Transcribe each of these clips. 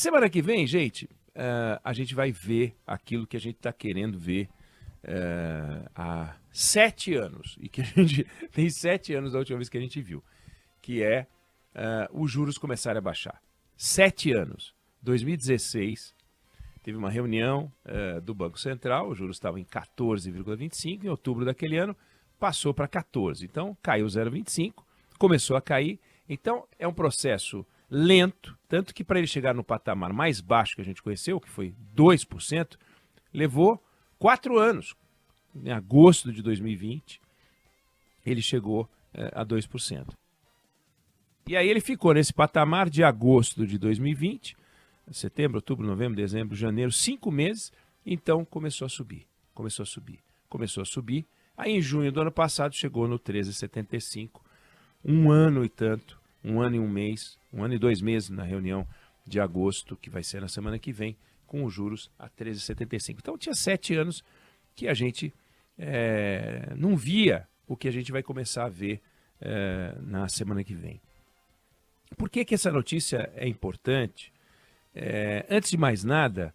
Semana que vem, gente, a gente vai ver aquilo que a gente está querendo ver há 7 anos. E que a gente tem 7 anos da última vez que a gente viu. Que é os juros começarem a baixar. 7 anos. 2016, teve uma reunião do Banco Central, os juros estavam em 14,25, em outubro daquele ano passou para 14. Então, caiu 0,25, começou a cair. Então, é um processo lento, tanto que para ele chegar no patamar mais baixo que a gente conheceu, que foi 2%, levou 4 anos. Em agosto de 2020, ele chegou a 2%. E aí ele ficou nesse patamar de agosto de 2020, setembro, outubro, novembro, dezembro, janeiro, 5 meses, então começou a subir, começou a subir. Aí em junho do ano passado chegou no 13,75, um ano e tanto, um ano e 1 mês, 1 ano e 2 meses na reunião de agosto, que vai ser na semana que vem, com os juros a 13,75. Então tinha 7 anos que a gente não via o que a gente vai começar a ver na semana que vem. Por que essa notícia é importante? Antes de mais nada,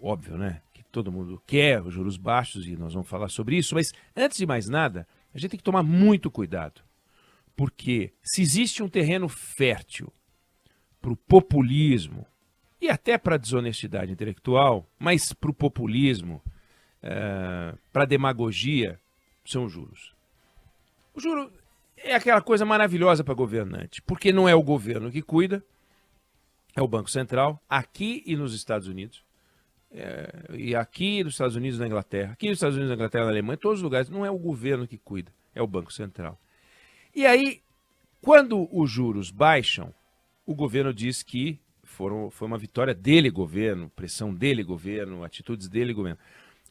óbvio, né, que todo mundo quer os juros baixos e nós vamos falar sobre isso, mas antes de mais nada, a gente tem que tomar muito cuidado, porque se existe um terreno fértil para o populismo e até para a desonestidade intelectual, mas para o populismo, para a demagogia, são os juros. O juro é aquela coisa maravilhosa para governante, porque não é o governo que cuida, é o Banco Central, aqui e nos Estados Unidos, e aqui nos Estados Unidos e na Inglaterra, aqui nos Estados Unidos, na Inglaterra, na Alemanha, em todos os lugares, não é o governo que cuida, é o Banco Central. E aí, quando os juros baixam, o governo diz que foi uma vitória dele, governo, pressão dele, governo, atitudes dele, governo.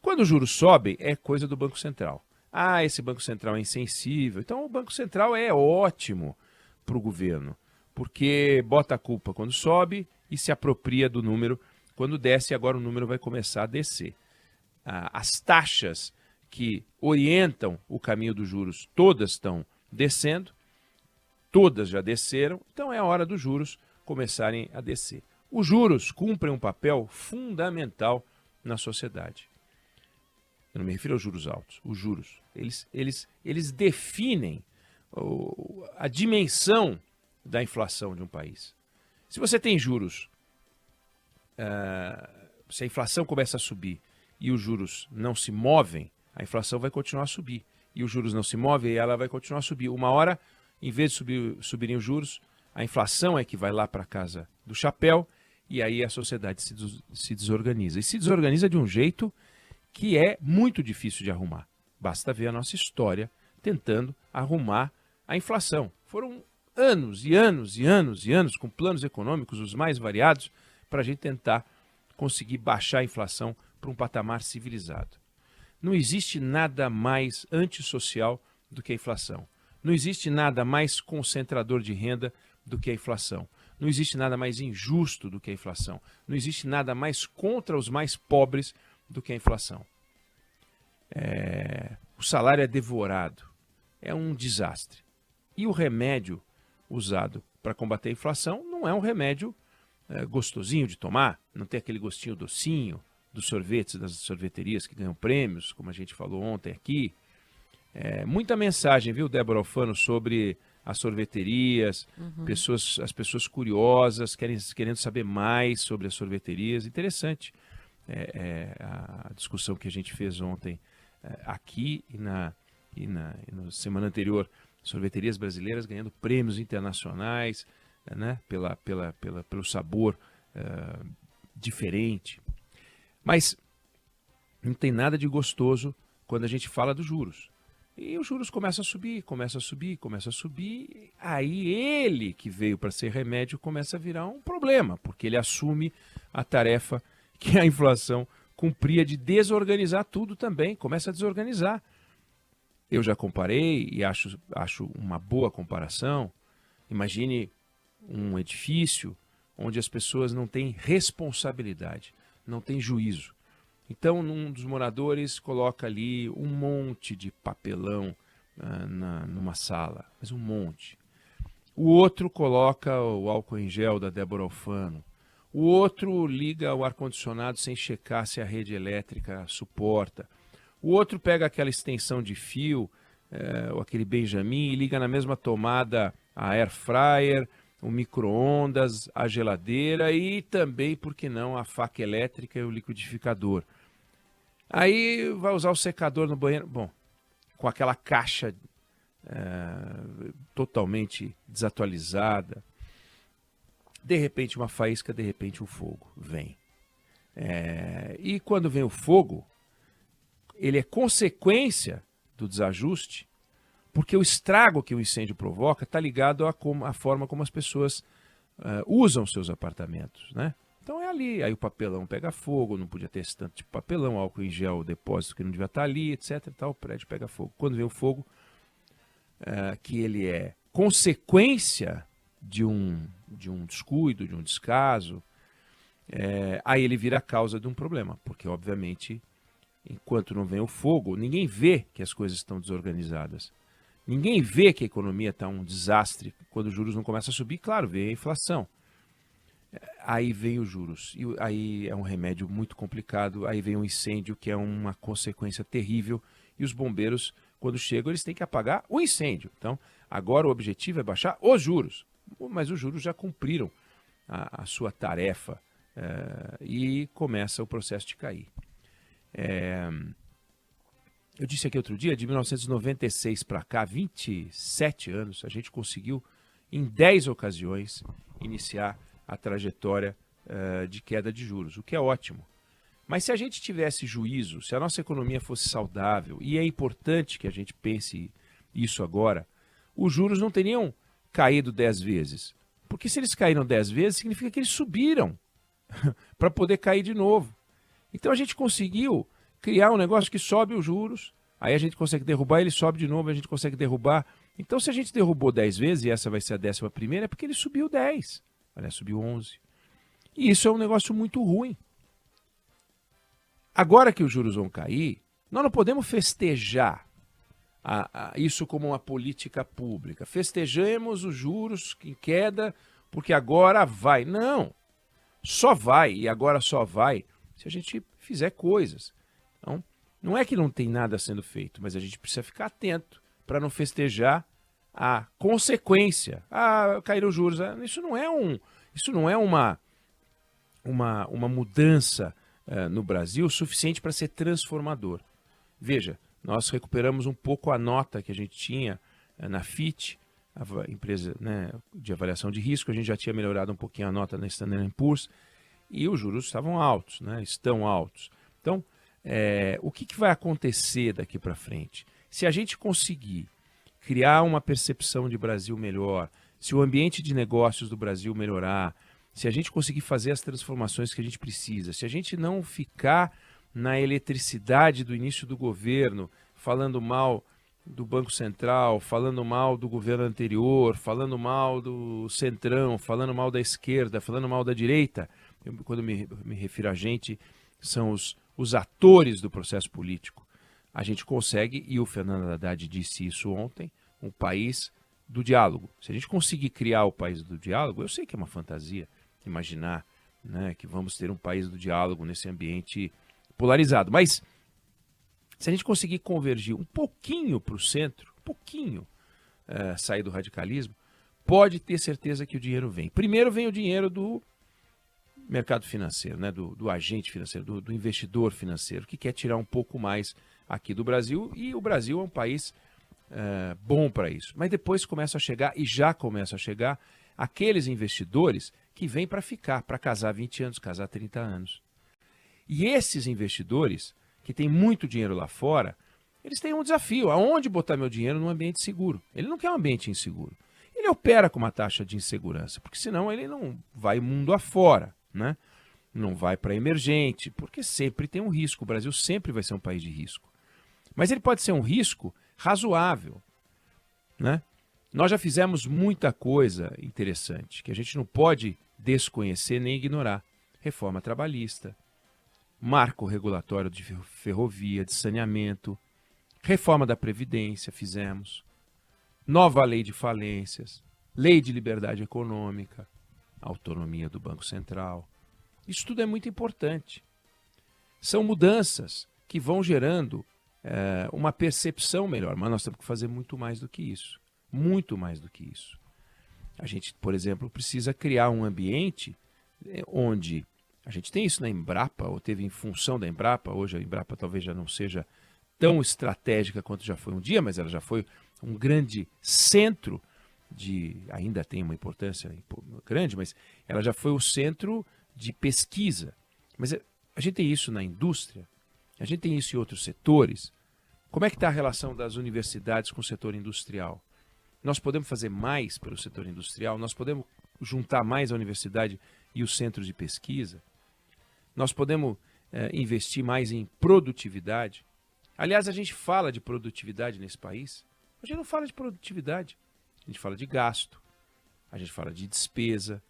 Quando os juros sobem, é coisa do Banco Central. Ah, esse Banco Central é insensível. Então, o Banco Central é ótimo para o governo, porque bota a culpa quando sobe e se apropria do número quando desce, e agora o número vai começar a descer. As taxas que orientam o caminho dos juros todas estão descendo, todas já desceram, então é a hora dos juros começarem a descer. Os juros cumprem um papel fundamental na sociedade. Eu não me refiro aos juros altos, os juros. Eles definem a dimensão da inflação de um país. Se você tem juros, se a inflação começa a subir e os juros não se movem, a inflação vai continuar a subir. E os juros não se movem e ela vai continuar a subir. Uma hora, em vez de subirem os juros, a inflação é que vai lá para a casa do chapéu e aí a sociedade se desorganiza. E se desorganiza de um jeito que é muito difícil de arrumar. Basta ver a nossa história tentando arrumar a inflação. Foram anos e anos e anos e anos com planos econômicos, os mais variados, para a gente tentar conseguir baixar a inflação para um patamar civilizado. Não existe nada mais antissocial do que a inflação. Não existe nada mais concentrador de renda do que a inflação. Não existe nada mais injusto do que a inflação. Não existe nada mais contra os mais pobres do que a inflação. O salário é devorado. É um desastre. E o remédio usado para combater a inflação não é um remédio gostosinho de tomar, não tem aquele gostinho docinho dos sorvetes, das sorveterias que ganham prêmios, como a gente falou ontem aqui. Muita mensagem, viu, Débora Alfano, sobre as sorveterias, as pessoas curiosas, querendo saber mais sobre as sorveterias. Interessante a discussão que a gente fez ontem aqui e na semana anterior, sorveterias brasileiras ganhando prêmios internacionais, né, pelo sabor diferente. Mas não tem nada de gostoso quando a gente fala dos juros. E os juros começam a subir, começam a subir, começam a subir. Aí ele, que veio para ser remédio, começa a virar um problema, porque ele assume a tarefa que a inflação cumpria de desorganizar tudo também, começa a desorganizar. Eu já comparei e acho uma boa comparação. Imagine um edifício onde as pessoas não têm responsabilidade, não têm juízo. Então, um dos moradores coloca ali um monte de papelão numa sala, mas um monte. O outro coloca o álcool em gel da Débora Alfano. O outro liga o ar-condicionado sem checar se a rede elétrica suporta. O outro pega aquela extensão de fio, ou aquele Benjamin, e liga na mesma tomada a air fryer, o micro-ondas, a geladeira e também, por que não, a faca elétrica e o liquidificador. Aí vai usar o secador no banheiro. Bom, com aquela caixa totalmente desatualizada. De repente uma faísca, de repente um fogo vem. E quando vem o fogo, ele é consequência do desajuste, porque o estrago que o incêndio provoca está ligado à forma como as pessoas usam seus apartamentos, né? Então é ali, aí o papelão pega fogo, não podia ter esse tanto de papelão, álcool em gel, o depósito que não devia estar ali, etc. O prédio pega fogo. Quando vem o fogo, que ele é consequência de um descuido, de um descaso, aí ele vira a causa de um problema, porque obviamente, enquanto não vem o fogo, ninguém vê que as coisas estão desorganizadas. Ninguém vê que a economia está um desastre quando os juros não começam a subir. Claro, vem a inflação. Aí vem os juros. E aí é um remédio muito complicado. Aí vem um incêndio, que é uma consequência terrível. E os bombeiros, quando chegam, eles têm que apagar o incêndio. Então, agora o objetivo é baixar os juros. Mas os juros já cumpriram a sua tarefa e começa o processo de cair. Eu disse aqui outro dia, de 1996 para cá, 27 anos, a gente conseguiu, em 10 ocasiões, iniciar a trajetória de queda de juros, o que é ótimo. Mas se a gente tivesse juízo, se a nossa economia fosse saudável, e é importante que a gente pense isso agora, os juros não teriam caído 10 vezes. Porque se eles caíram 10 vezes, significa que eles subiram para poder cair de novo. Então a gente conseguiu criar um negócio que sobe os juros, aí a gente consegue derrubar, ele sobe de novo, a gente consegue derrubar. Então se a gente derrubou 10 vezes, e essa vai ser a 11ª, é porque ele subiu 10. Aliás, subiu 11. E isso é um negócio muito ruim. Agora que os juros vão cair, nós não podemos festejar isso como uma política pública. Festejemos os juros em queda porque agora vai. Não, só vai, e agora só vai, se a gente fizer coisas. Então, não é que não tem nada sendo feito, mas a gente precisa ficar atento para não festejar a consequência. Caíram os juros. Isso não é uma mudança no Brasil suficiente para ser transformador. Veja, nós recuperamos um pouco a nota que a gente tinha na Fitch, a empresa, né, de avaliação de risco. A gente já tinha melhorado um pouquinho a nota na Standard & Poor's e os juros estavam altos, né, estão altos. Então, o que vai acontecer daqui para frente? Se a gente conseguir criar uma percepção de Brasil melhor, se o ambiente de negócios do Brasil melhorar, se a gente conseguir fazer as transformações que a gente precisa, se a gente não ficar na eletricidade do início do governo, falando mal do Banco Central, falando mal do governo anterior, falando mal do Centrão, falando mal da esquerda, falando mal da direita, quando me refiro a gente, são os atores do processo político. A gente consegue, e o Fernando Haddad disse isso ontem, um país do diálogo. Se a gente conseguir criar o país do diálogo, eu sei que é uma fantasia imaginar, né, que vamos ter um país do diálogo nesse ambiente polarizado, mas se a gente conseguir convergir um pouquinho para o centro, um pouquinho sair do radicalismo, pode ter certeza que o dinheiro vem. Primeiro vem o dinheiro do mercado financeiro, né, do agente financeiro, do investidor financeiro, que quer tirar um pouco mais aqui do Brasil, e o Brasil é um país bom para isso. Mas depois começa a chegar, e já começa a chegar, aqueles investidores que vêm para ficar, para casar 20 anos, casar 30 anos. E esses investidores, que têm muito dinheiro lá fora, eles têm um desafio. Aonde botar meu dinheiro num ambiente seguro? Ele não quer um ambiente inseguro. Ele opera com uma taxa de insegurança, porque senão ele não vai mundo afora, né? Não vai para emergente, porque sempre tem um risco. O Brasil sempre vai ser um país de risco. Mas ele pode ser um risco razoável, né? Nós já fizemos muita coisa interessante, que a gente não pode desconhecer nem ignorar. Reforma trabalhista, marco regulatório de ferrovia, de saneamento, reforma da Previdência fizemos, nova lei de falências, lei de liberdade econômica, autonomia do Banco Central, Isso tudo é muito importante. São mudanças que vão gerando uma percepção melhor, mas nós temos que fazer muito mais do que isso. Muito mais do que isso. A gente, por exemplo, precisa criar um ambiente onde a gente tem isso na Embrapa, ou teve em função da Embrapa. Hoje a Embrapa talvez já não seja tão estratégica quanto já foi um dia, mas ela já foi um grande centro ainda tem uma importância grande, mas ela já foi o centro de pesquisa. Mas a gente tem isso na indústria, a gente tem isso em outros setores. Como é que está a relação das universidades com o setor industrial? Nós podemos fazer mais pelo setor industrial? Nós podemos juntar mais a universidade e os centros de pesquisa? Nós podemos investir mais em produtividade? Aliás, a gente fala de produtividade nesse país, a gente não fala de produtividade. A gente fala de gasto, a gente fala de despesa,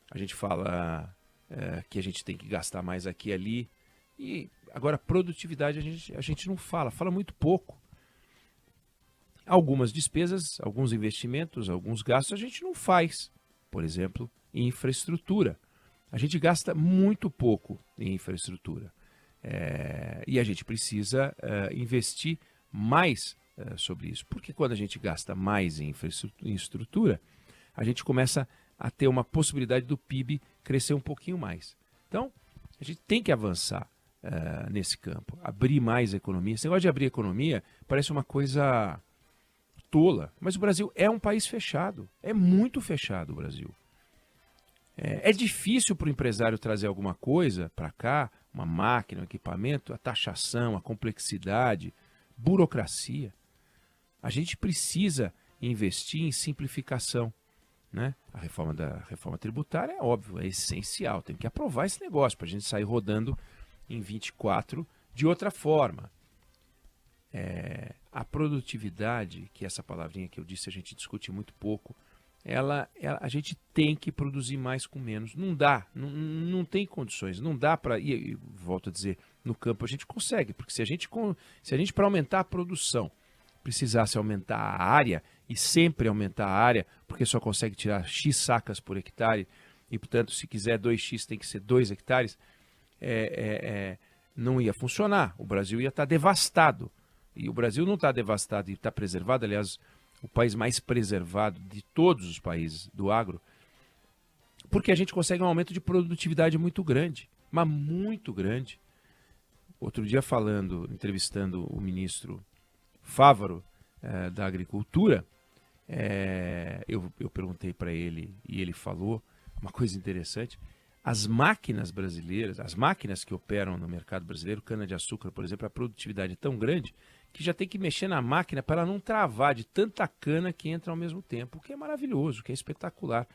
a gente fala que a gente tem que gastar mais aqui e ali. E agora, produtividade a gente não fala muito pouco. Algumas despesas, alguns investimentos, alguns gastos a gente não faz. Por exemplo, em infraestrutura. A gente gasta muito pouco em infraestrutura. E a gente precisa investir mais sobre isso. Porque quando a gente gasta mais em infraestrutura, a gente começa a ter uma possibilidade do PIB crescer um pouquinho mais. Então, a gente tem que avançar nesse campo, abrir mais a economia. Esse negócio de abrir a economia parece uma coisa tola, mas o Brasil é um país fechado, é muito fechado o Brasil. É difícil para o empresário trazer alguma coisa para cá, uma máquina, um equipamento, a taxação, a complexidade, burocracia. A gente precisa investir em simplificação, né? A reforma tributária é óbvio, é essencial, tem que aprovar esse negócio para a gente sair rodando em 24 de outra forma. A produtividade, que é essa palavrinha que eu disse, a gente discute muito pouco, a gente tem que produzir mais com menos. Não dá, não tem condições, não dá para... E volto a dizer, no campo a gente consegue, porque se a gente para aumentar a produção precisasse aumentar a área, e sempre aumentar a área, porque só consegue tirar X sacas por hectare, e portanto se quiser 2x tem que ser 2 hectares, não ia funcionar, o Brasil ia estar devastado. E o Brasil não está devastado e está preservado, aliás, o país mais preservado de todos os países do agro, porque a gente consegue um aumento de produtividade muito grande, mas muito grande. Outro dia entrevistando o ministro Fávaro da Agricultura, eu perguntei para ele e ele falou uma coisa interessante. As máquinas brasileiras, as máquinas que operam no mercado brasileiro, cana-de-açúcar, por exemplo, a produtividade é tão grande que já tem que mexer na máquina para ela não travar de tanta cana que entra ao mesmo tempo, o que é maravilhoso, o que é espetacular.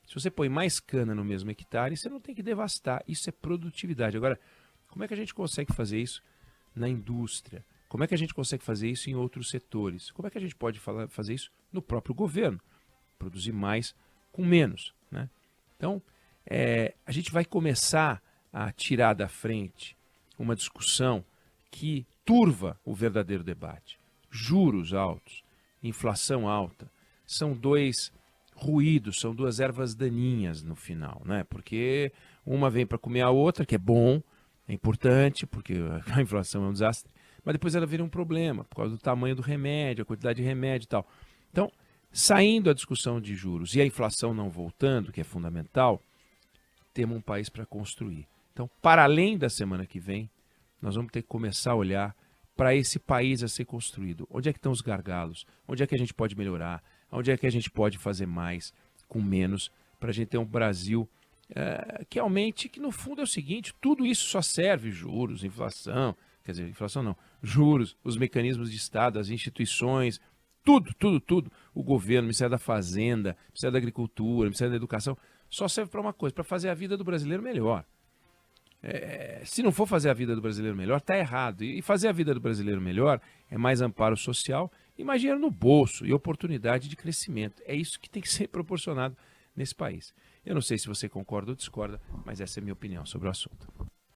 Se você põe mais cana no mesmo hectare, você não tem que devastar. Isso é produtividade. Agora, como é que a gente consegue fazer isso na indústria? Como é que a gente consegue fazer isso em outros setores? Como é que a gente pode fazer isso no próprio governo? Produzir mais com menos, né? Então, a gente vai começar a tirar da frente uma discussão que turva o verdadeiro debate. Juros altos, inflação alta, são dois ruídos, são duas ervas daninhas no final, né? Porque uma vem para comer a outra, que é bom, é importante, porque a inflação é um desastre, mas depois ela vira um problema, por causa do tamanho do remédio, a quantidade de remédio e tal. Então, saindo a discussão de juros e a inflação não voltando, que é fundamental, temos um país para construir. Então, para além da semana que vem, nós vamos ter que começar a olhar para esse país a ser construído. Onde é que estão os gargalos? Onde é que a gente pode melhorar? Onde é que a gente pode fazer mais com menos para a gente ter um Brasil que aumente, que no fundo é o seguinte, tudo isso só serve, juros, inflação, quer dizer, inflação não, juros, os mecanismos de Estado, as instituições, tudo, o governo, o Ministério da Fazenda, o Ministério da Agricultura, o Ministério da Educação, só serve para uma coisa, para fazer a vida do brasileiro melhor. Se não for fazer a vida do brasileiro melhor, está errado. E fazer a vida do brasileiro melhor é mais amparo social e mais dinheiro no bolso e oportunidade de crescimento. É isso que tem que ser proporcionado nesse país. Eu não sei se você concorda ou discorda, mas essa é a minha opinião sobre o assunto.